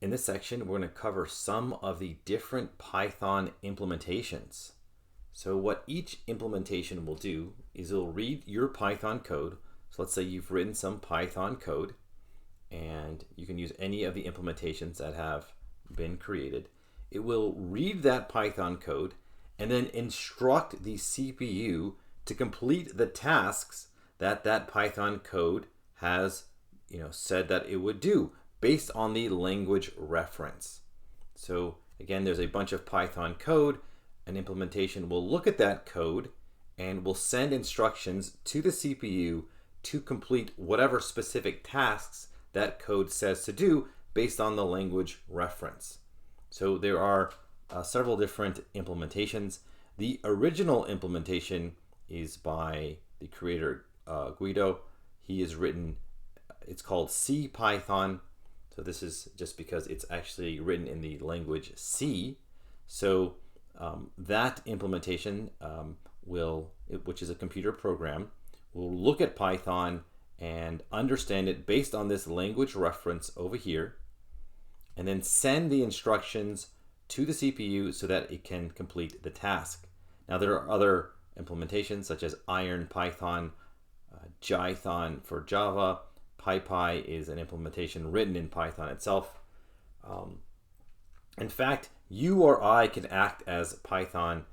In this section, we're going to cover some of the different Python implementations. So what each implementation will do is it'll read your Python code. So let's say you've written some Python code, and you can use any of the implementations that have been created. It will read that Python code and then instruct the CPU to complete the tasks that that Python code has said that it would do based on the language reference. So again, there's a bunch of Python code. An implementation will look at that code and will send instructions to the CPU to complete whatever specific tasks that code says to do based on the language reference. So there are several different implementations. The original implementation is by the creator Guido. He has written, it's called CPython. So this is just because it's actually written in the language C. So that implementation which is a computer program, will look at Python and understand it based on this language reference over here, and then send the instructions to the CPU so that it can complete the task. Now there are other implementations such as IronPython, Jython for Java. PyPy is an implementation written in Python itself. In fact, you or I can act as a Python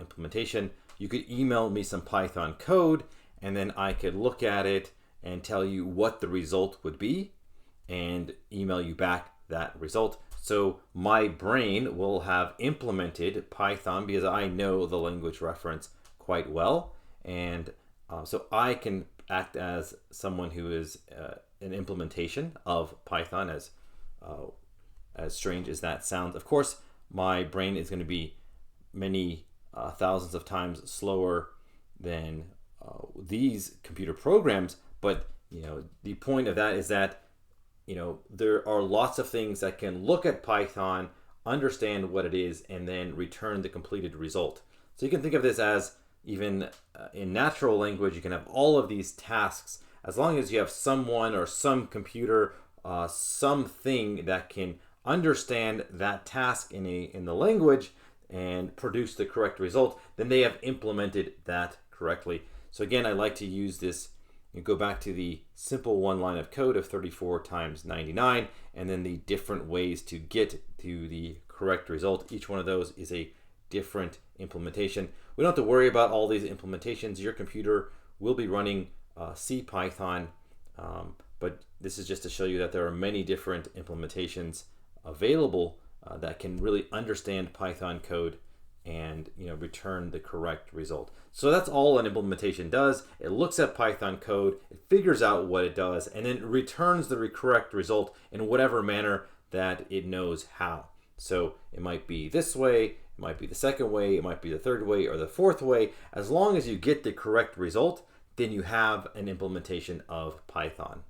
implementation. You could email me some Python code, and then I could look at it and tell you what the result would be and email you back that result. So my brain will have implemented Python because I know the language reference quite well, and so I can act as someone who is an implementation of Python, as strange as that sounds. Of course, my brain is going to be many thousands of times slower than these computer programs, but the point of that is that there are lots of things that can look at Python, understand what it is, and then return the completed result. So you can think of this as even in natural language, you can have all of these tasks as long as you have someone or some computer, something that can understand that task in the language and produce the correct result, then they have implemented that correctly. So again, I like to use this. You go back to the simple one line of code of 34 times 99, and then the different ways to get to the correct result. Each one of those is a different implementation. We don't have to worry about all these implementations. Your computer will be running CPython, but this is just to show you that there are many different implementations available that can really understand Python code and return the correct result. So that's all an implementation does. It looks at Python code, it figures out what it does, and then returns the correct result in whatever manner that it knows how. So it might be this way, it might be the second way, it might be the third way, or the fourth way. As long as you get the correct result, then you have an implementation of Python.